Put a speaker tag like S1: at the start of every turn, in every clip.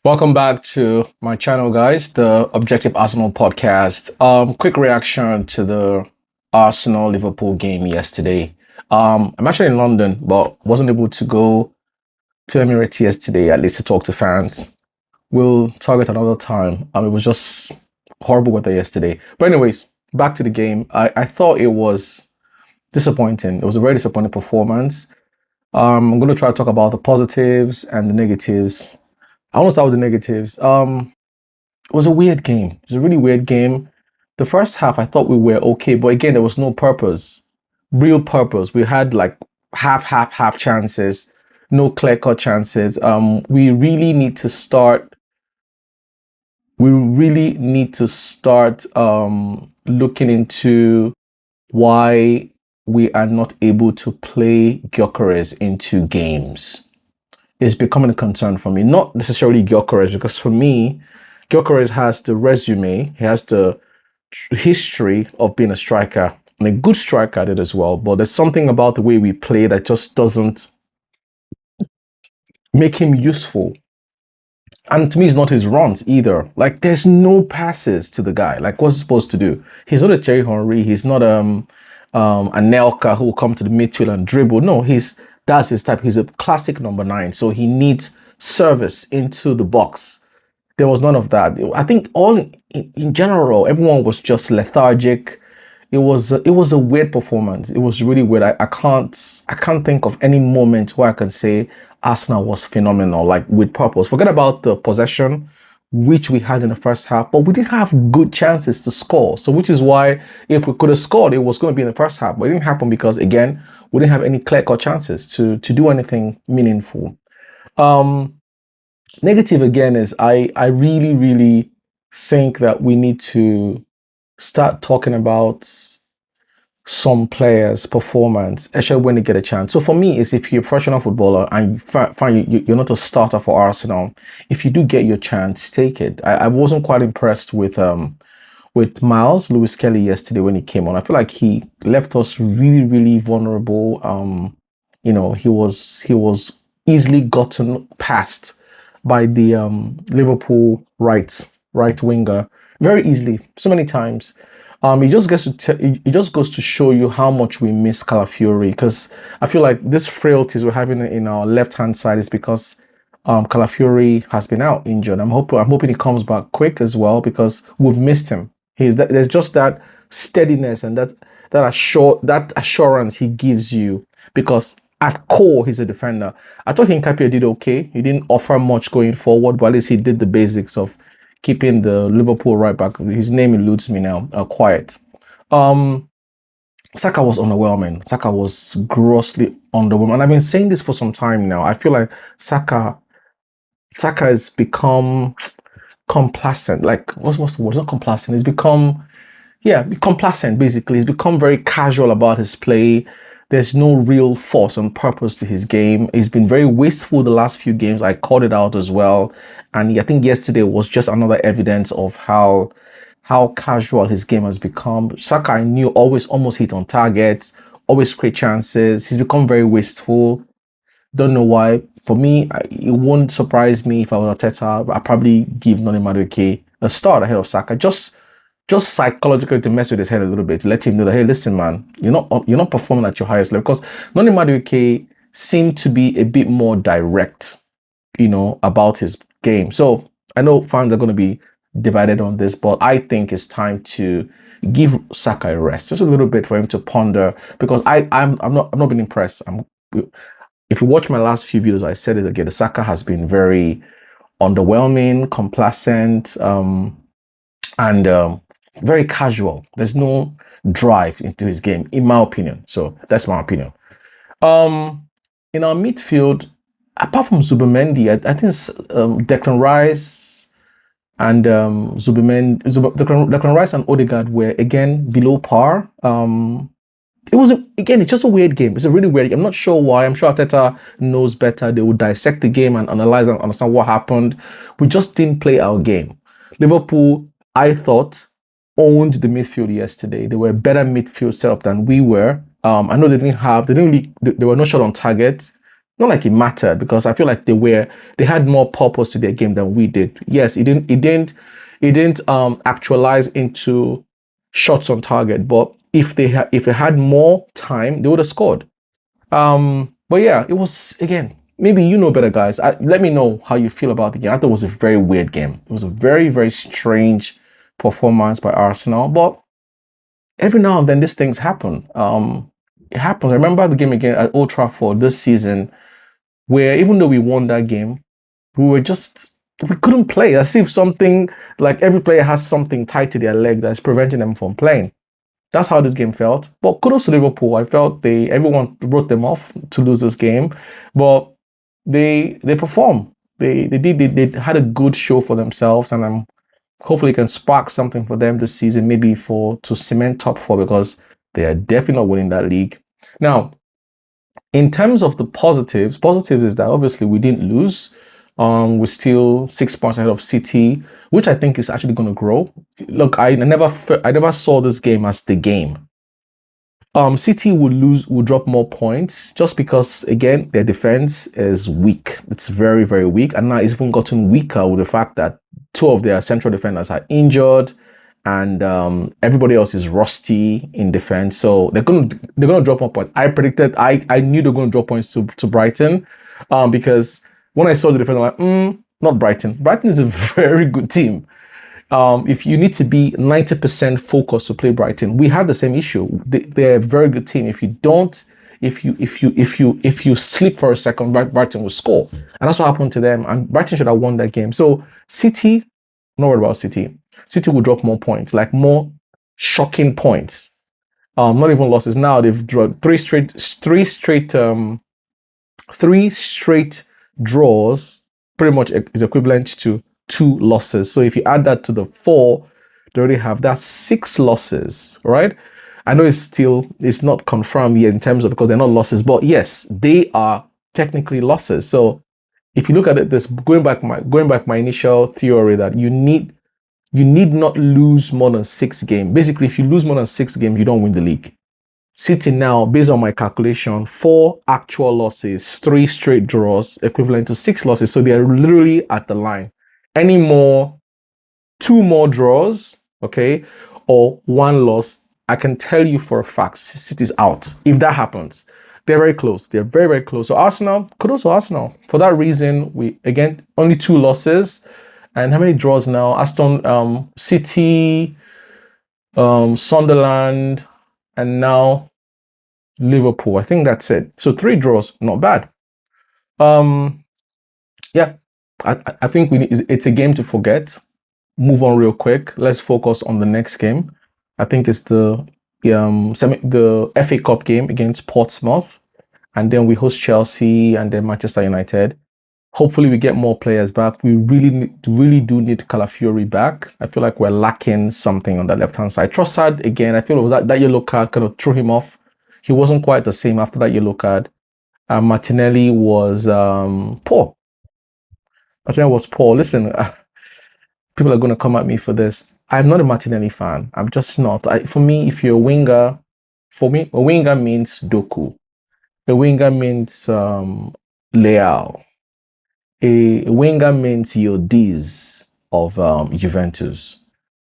S1: Welcome back to my channel, guys, the Objective Arsenal podcast. Quick reaction to the Arsenal Liverpool game yesterday. I'm actually in London, but wasn't able to go to Emirates yesterday, at least to talk to fans. We'll target another time. It was just horrible weather yesterday. But anyways, back to the game. I thought it was disappointing. It was a very disappointing performance. I'm going to try to talk about the positives and the negatives. I want to start with the negatives. It was a weird game. It was a really weird game. The first half, I thought we were okay, but again, there was no purpose, real purpose. We had like half chances, no clear-cut chances. We really need to start. We really need to start looking into why we are not able to play Gyökeres into games. It's becoming a concern for me. Not necessarily Gyökeres, because for me, Gyökeres has the resume, he has the history of being a striker and a good striker at it as well. But there's something about the way we play that just doesn't make him useful. And to me, it's not his runs either. Like, there's no passes to the guy. Like, what's he supposed to do? He's not a Thierry Henry. He's not a Nelka who will come to the midfield and dribble. No, that's his type. He's a classic number 9. So he needs service into the box. There was none of that. I think in general, everyone was just lethargic. It was a weird performance. It was really weird. I can't think of any moment where I can say Arsenal was phenomenal, like with purpose. Forget about the possession, which we had in the first half, but we didn't have good chances to score. So which is why if we could have scored, it was going to be in the first half. But it didn't happen because again, we didn't have any clear-cut chances to do anything meaningful. Um, Negative again is I really think that we need to start talking about some players' performance, especially when they get a chance. So for me, is if you're a professional footballer and you find you're not a starter for Arsenal, if you do get your chance, take it. I wasn't quite impressed with Miles Lewis Kelly yesterday when he came on. I feel like he left us really vulnerable. He was easily gotten past by the Liverpool right winger very easily, so many times. It just goes to show you how much we miss Calafiori, because I feel like this frailties we're having in our left hand side is because Calafiori has been out injured. I'm hoping he comes back quick as well, because we've missed him. There's just that steadiness and that assurance he gives you, because at core he's a defender. I thought Hincapié did okay. He didn't offer much going forward, but at least he did the basics of keeping the Liverpool right back. His name eludes me now. Quiet. Um, Saka was underwhelming. Saka was grossly underwhelming, and I've been saying this for some time now. I feel like Saka has become complacent. Like, what's the word? It's not complacent. He's become, yeah, complacent basically. He's become very casual about his play. There's no real force and purpose to his game. He's been very wasteful the last few games. I called it out as well. And I think yesterday was just another evidence of how casual his game has become. Saka, I knew, always almost hit on targets, always create chances. He's become very wasteful. Don't know why. For me, it won't surprise me if I was Arteta. I'd probably give Noni Madueke a start ahead of Saka. Just psychologically to mess with his head a little bit, to let him know that, hey, listen, man, you're not performing at your highest level. Because Noni Madueke seemed to be a bit more direct, about his game. So I know fans are going to be divided on this, but I think it's time to give Saka a rest, just a little bit for him to ponder. Because I've not been impressed. If you watch my last few videos, I said it again. The Saka has been very underwhelming, complacent, and very casual. There's no drive into his game, in my opinion. So that's my opinion. In our midfield, apart from Zubimendi, I think Declan Rice and Declan Rice and Odegaard were again below par. It's just a weird game. It's a really weird game. I'm not sure why. I'm sure Arteta knows better. They would dissect the game and analyze and understand what happened. We just didn't play our game. Liverpool, I thought, owned the midfield yesterday. They were a better midfield setup than we were. I know they were not shot on target. not like it mattered because I feel like they had more purpose to their game than we did. Yes, it didn't actualize into shots on target, but if they had more time, they would have scored. But yeah, it was again. Maybe you know better, guys. Let me know how you feel about the game. I thought it was a very weird game. It was a very, very strange performance by Arsenal. But every now and then, these things happen. It happens. I remember the game again at Old Trafford this season, where even though we won that game, we couldn't play. As if something like every player has something tied to their leg that's preventing them from playing. That's how this game felt. But kudos to Liverpool. I felt everyone wrote them off to lose this game, but they performed. They had a good show for themselves, and I'm hopefully can spark something for them this season, maybe for to cement top four because they are definitely not winning that league. Now, in terms of the positives is that obviously we didn't lose. We're still 6 points ahead of City, which I think is actually going to grow. Look, I never saw this game as the game. City will drop more points just because again their defense is weak. It's very, very weak, and now it's even gotten weaker with the fact that two of their central defenders are injured, and everybody else is rusty in defense. So they're gonna drop more points. I knew they're gonna drop points to Brighton, because when I saw the defense, I'm like, not Brighton. Brighton is a very good team. If you need to be 90% focused to play Brighton, we had the same issue. They're a very good team. If you sleep for a second, Brighton will score, and that's what happened to them. And Brighton should have won that game. So City, not worried about City. City will drop more points, like more shocking points. Not even losses. Now they've drawn three straight draws. Pretty much is equivalent to 2 losses. So if you add that to the 4, they already have that 6 losses, right? I know it's not confirmed yet in terms of because they're not losses, but yes, they are technically losses. So if you look at it, this going back my initial theory that you need not lose more than 6 games. Basically, if you lose more than 6 games, you don't win the league. City now, based on my calculation, 4 actual losses, 3 straight draws, equivalent to 6 losses. So they're literally at the line. Any more, 2 more draws, okay, or 1 loss, I can tell you for a fact, City's out. If that happens, they're very close. They're very, very close. So Arsenal, kudos to Arsenal. For that reason, we, again, only 2 losses. And how many draws now? City, Sunderland, and now Liverpool. I think that's it. So 3 draws, not bad. Yeah, I think it's a game to forget. Move on real quick. Let's focus on the next game. I think it's the FA Cup game against Portsmouth, and then we host Chelsea and then Manchester United. Hopefully we get more players back. We really do need Calafiori back. I feel like we're lacking something on the left-hand side. Trossard, again, I feel it was that yellow card kind of threw him off. He wasn't quite the same after that yellow card. Martinelli was poor. Martinelli was poor. Listen, people are going to come at me for this. I'm not a Martinelli fan. I'm just not. For me, if you're a winger, for me, a winger means Doku. A winger means Leao. A winger means Yildiz of Juventus.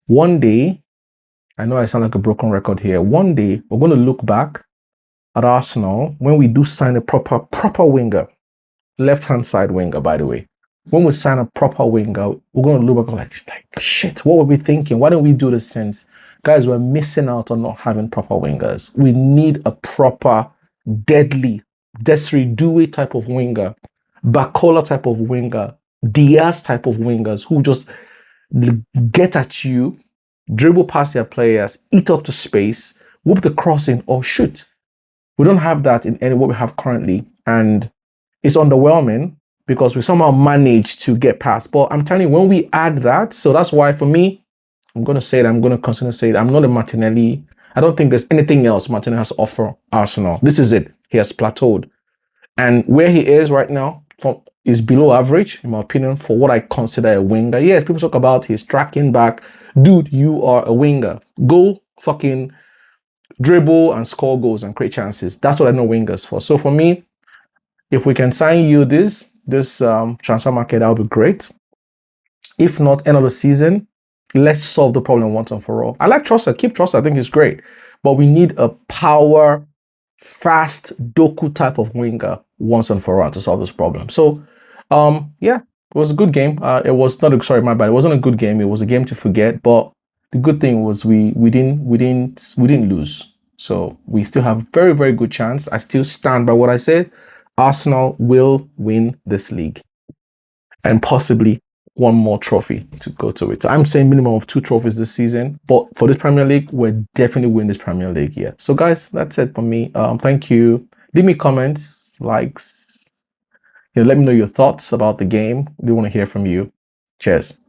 S1: One day, I know I sound like a broken record here. One day, we're going to look back at Arsenal when we do sign a proper winger, left-hand side winger, by the way. When we sign a proper winger, we're going to look back like shit, what were we thinking? Why didn't we do this since? Guys, we're missing out on not having proper wingers. We need a proper, deadly, Desiree Doué type of winger, Bacola type of winger, Diaz type of wingers who just get at you, dribble past their players, eat up the space, whoop the crossing, or shoot. We don't have that in any what we have currently, and it's underwhelming because we somehow managed to get past. But I'm telling you, when we add that, so that's why for me, I'm going to say it, I'm going to continue to say it. I'm not a Martinelli. I don't think there's anything else Martinelli has to offer Arsenal. This is it. He has plateaued. And where he is right now is below average, in my opinion, for what I consider a winger. Yes, people talk about his tracking back. Dude, you are a winger. Go fucking dribble and score goals and create chances. That's what I know wingers for. So for me, If we can sign you this transfer market, that would be great. If not, end of the season, let's solve the problem once and for all. I like Trossard. Keep Trossard. I think he's great. But we need a power, fast Doku type of winger once and for all to solve this problem. So, yeah, it was a good game. It was not a, sorry, my bad. It wasn't a good game. It was a game to forget. But the good thing was we didn't lose. So we still have very, very good chance. I still stand by what I said. Arsenal will win this league and possibly one more trophy to go to it. So I'm saying minimum of 2 trophies this season, but for this Premier League, we're definitely win this Premier League here. So guys, that's it for me. Thank you. Leave me comments, likes, let me know your thoughts about the game. We want to hear from you. Cheers.